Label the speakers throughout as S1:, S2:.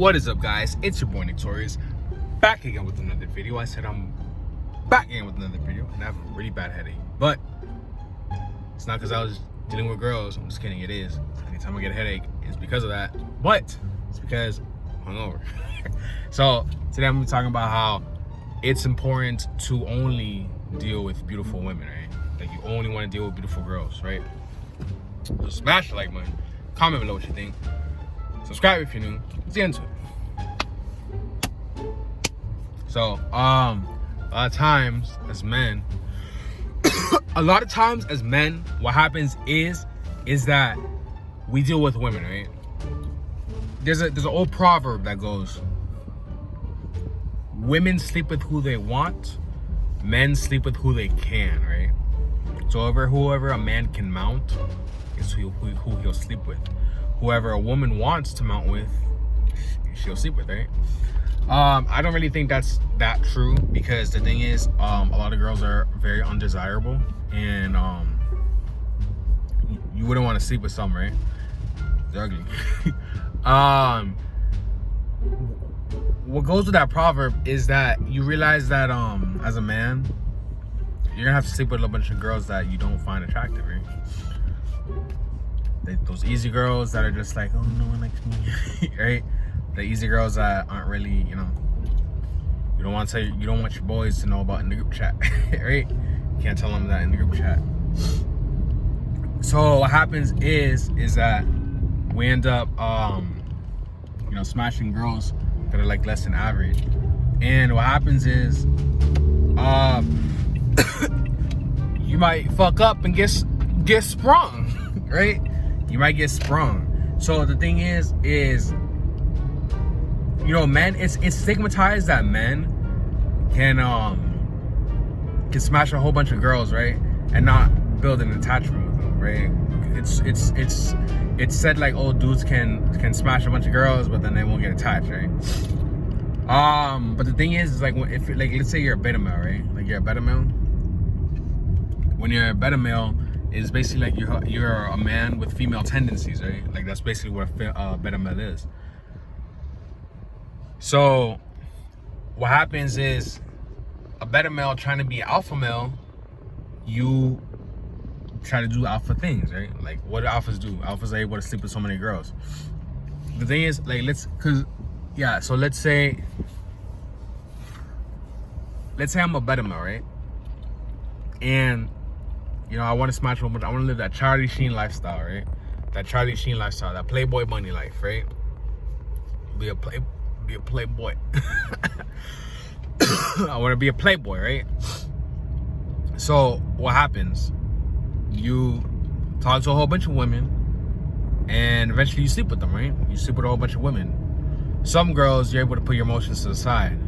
S1: What is up, guys? It's your boy Torius, back again with another video. I said I'm back again with another video, and I have a really bad headache. But it's not because I was dealing with girls. I'm just kidding. It is. Anytime I get a headache, it's because of that. But it's because I'm hungover. So today I'm gonna be talking about how it's important to only deal with beautiful women, right? Like you only want to deal with beautiful girls, right? So smash the like button, comment below what you think, subscribe if you're new. Let's get into it. So, a lot of times as men, what happens is that we deal with women, right? There's an old proverb that goes, women sleep with who they want, men sleep with who they can, right? So whoever a man can mount is who he'll sleep with. Whoever a woman wants to mount with, she'll sleep with, right? I don't really think that's that true, because the thing is, a lot of girls are very undesirable, and you wouldn't want to sleep with some, right? They're ugly. What goes with that proverb is that you realize that as a man, you're gonna have to sleep with a bunch of girls that you don't find attractive, right? Those easy girls that are just like, oh, no one likes me, right? The easy girls that aren't really, you don't want your boys to know about in the group chat, right? You can't tell them that in the group chat. So what happens is that we end up, smashing girls that are like less than average. And what happens is, you might fuck up and get sprung, right? You might get sprung. So the thing is men, it's stigmatized that men can smash a whole bunch of girls, right, and not build an attachment with them, right? It's said like, oh, dudes can smash a bunch of girls, but then they won't get attached, right? But the thing is like, if let's say you're a beta male, right? Like you're a beta male. When you're a beta male, it's basically like you're a man with female tendencies, right? Like that's basically what a beta male is. So what happens is, a beta male trying to be alpha male, you try to do alpha things, right? Like what do alphas do? Alphas are able to sleep with so many girls. The thing is, like, so let's say I'm a beta male, right? And I want to smash a bunch. I want to live that Charlie Sheen lifestyle, right? That Charlie Sheen lifestyle, that Playboy bunny life, right? Be a playboy. I want to be a playboy, right? So what happens? You talk to a whole bunch of women, and eventually you sleep with them, right? You sleep with a whole bunch of women. Some girls, you're able to put your emotions to the side,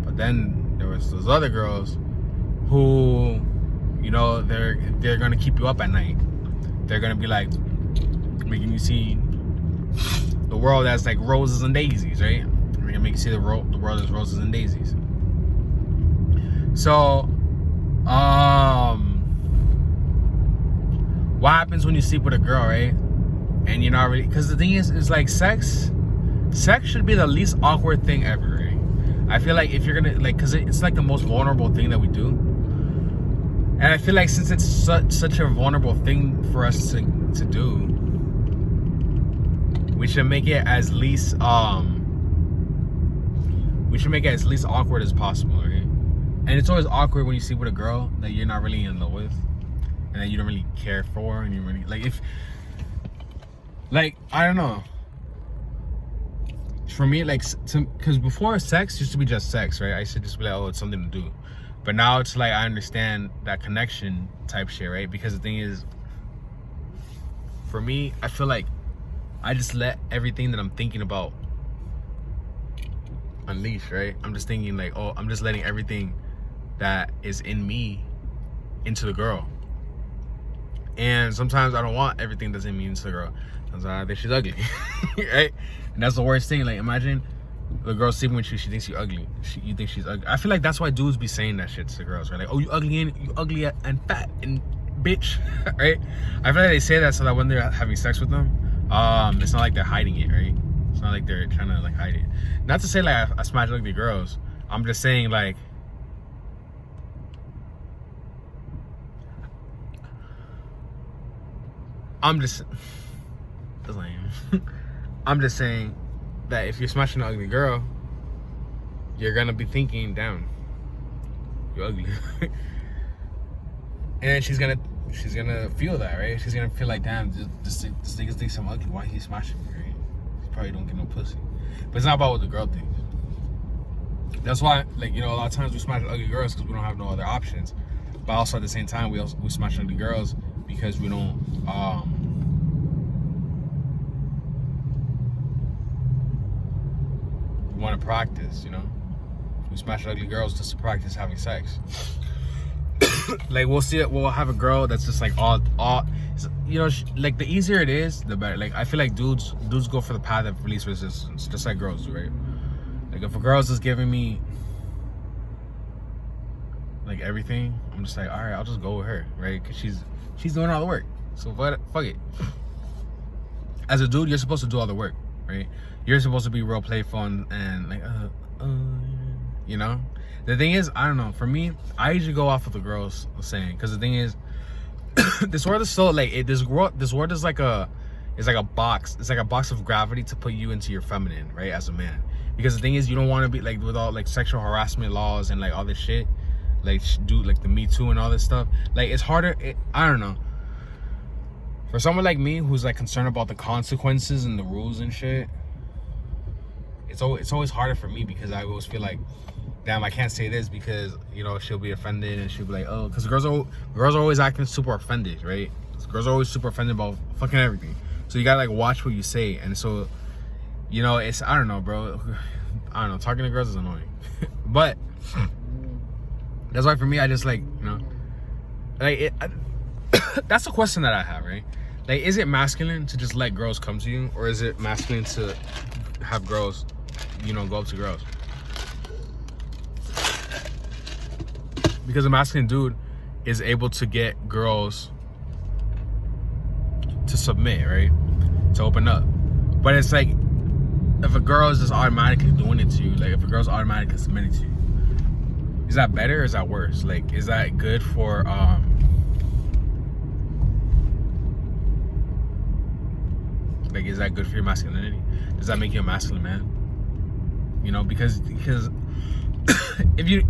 S1: but then there was those other girls who, they're gonna keep you up at night. They're gonna be like making you see the world as like roses and daisies, right? They're gonna make you see the world as roses and daisies. So, what happens when you sleep with a girl, right? And you're not really, because the thing is like sex should be the least awkward thing ever, right? I feel like if you're gonna, like, because it's like the most vulnerable thing that we do. And I feel like since it's such a vulnerable thing for us to do, we should make it as least awkward as possible, right? And it's always awkward when you sleep with a girl that you're not really in love with, and that you don't really care for, and you really I don't know. For me, because before, sex used to be just sex, right? I used to just be like, oh, it's something to do. But now it's like I understand that connection type shit, right? Because the thing is, for me, I feel like I just let everything that I'm thinking about unleash, right? I'm just thinking like, oh, I'm just letting everything that is in me into the girl. And sometimes I don't want everything that's in me into the girl. Sometimes I think she's ugly, right? And that's the worst thing. Like, imagine the girl sleeping with you, she thinks you're ugly. You think she's ugly. I feel like that's why dudes be saying that shit to girls, right? Like, oh, you ugly and fat and bitch, right? I feel like they say that so that when they're having sex with them, it's not like they're hiding it, right? It's not like they're trying to like hide it. Not to say like I smash ugly girls. I'm just saying like I'm just saying that if you're smashing an ugly girl, you're gonna be thinking, damn, you're ugly. And she's gonna feel that, right? She's gonna feel like, damn, this nigga thinks I'm ugly. Why he smashing me, right? He probably don't get no pussy. But it's not about what the girl thinks. That's why, like, you know, a lot of times we smash ugly girls because we don't have no other options. But also at the same time, we smash ugly girls because we don't want to practice, you know. We smash ugly girls just to practice having sex. Like we'll have a girl that's just like all you know, like the easier it is, the better. Like I feel like dudes go for the path of least resistance, just like girls do, right? Like if a girl's just giving me like everything, I'm just like, all right, I'll just go with her, right? Because she's doing all the work. So fuck it. As a dude, you're supposed to do all the work, right? You're supposed to be real playful and like, you know. The thing is, I don't know. For me, I usually go off of the girls saying, because the thing is, this world is so like this world is like a box. It's like a box of gravity to put you into your feminine, right? As a man, because the thing is, you don't want to be like with all like sexual harassment laws and like all this shit, like do like the Me Too and all this stuff. Like it's harder. I don't know. For someone like me who's like concerned about the consequences and the rules and shit, it's always harder for me because I always feel like, damn, I can't say this because, you know, she'll be offended and she'll be like, oh, because girls are always acting super offended, right? Girls are always super offended about fucking everything. So you gotta like watch what you say. And so, you know, it's, I don't know, bro. I don't know, talking to girls is annoying. But that's why for me, I just like, you know, like that's a question that I have, right? Like, is it masculine to just let girls come to you, or is it masculine to have girls, you know, go up to girls? Because a masculine dude is able to get girls to submit, right? To open up. But it's like, if a girl is just automatically doing it to you, like if a girl's automatically submitting to you, is that better or is that worse? Like, is that good for, like, is that good for your masculinity? Does that make you a masculine man? You know, because if you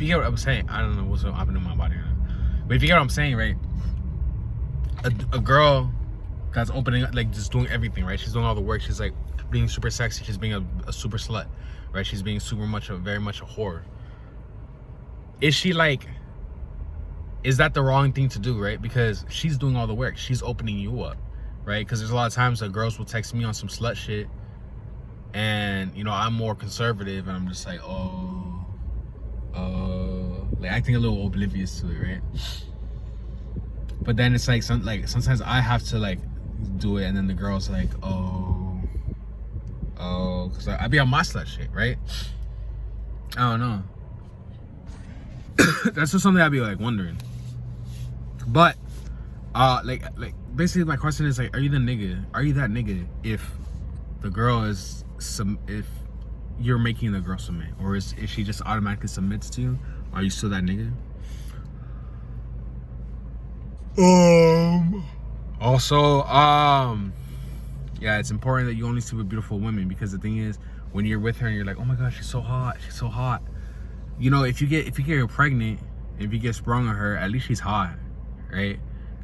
S1: get what I'm saying, I don't know what's happening to my body right now. But if you get what I'm saying, right? A girl that's opening up, like just doing everything, right? She's doing all the work. She's like being super sexy. She's being a super slut, right? She's being very much a whore. Is she like, is that the wrong thing to do, right? Because she's doing all the work. She's opening you up, right? Because there's a lot of times that girls will text me on some slut shit, and you know, I'm more conservative, and I'm just like, like acting a little oblivious to it, right? But then it's like sometimes I have to like do it, and then the girl's like, because I be on my slut shit, right? I don't know. That's just something I'd be like wondering. But like basically my question is like, are you that nigga if the girl is if you're making the girl submit, or if she just automatically submits to you, are you still that nigga? Also, yeah, it's important that you only sleep with beautiful women, because the thing is, when you're with her and you're like, oh my god, she's so hot, you know, if you get her pregnant, if you get sprung on her, at least she's hot, right?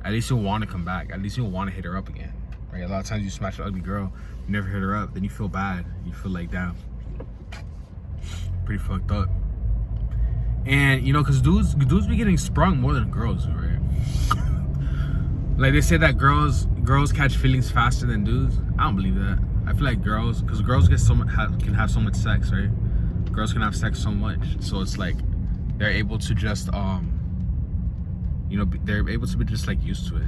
S1: At least you'll want to come back. At least you'll want to hit her up again, right? A lot of times you smash an ugly girl, you never hit her up, then you feel bad. You feel like, damn, pretty fucked up. And you know, because dudes be getting sprung more than girls, right? Like they say that girls catch feelings faster than dudes. I don't believe that. I feel like girls, because girls get can have so much sex, right? Girls can have sex so much, so it's like they're able to just you know, they're able to be just like used to it.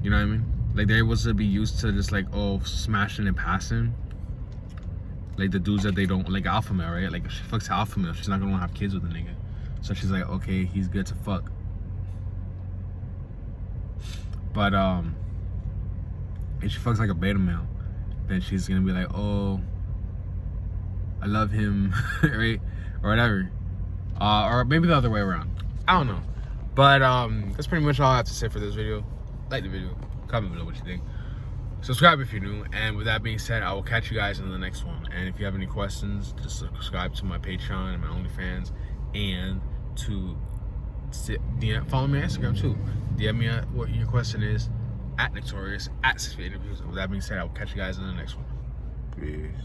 S1: You know what I mean? Like they're able to be used to just like, smashing and passing. Like the dudes that they don't like, alpha male, right? Like if she fucks alpha male, she's not gonna have kids with a nigga. So she's like, okay, he's good to fuck. But if she fucks like a beta male, then she's gonna be like, I love him, right? Or whatever. Or maybe the other way around. I don't know. But that's pretty much all I have to say for this video. Like the video, comment below what you think. Subscribe if you're new, and with that being said, I will catch you guys in the next one. And if you have any questions, just subscribe to my Patreon and my OnlyFans, and to follow me on Instagram too. DM me what your question is at Torius at 6 Feet Interviews. And with that being said, I will catch you guys in the next one.
S2: Peace.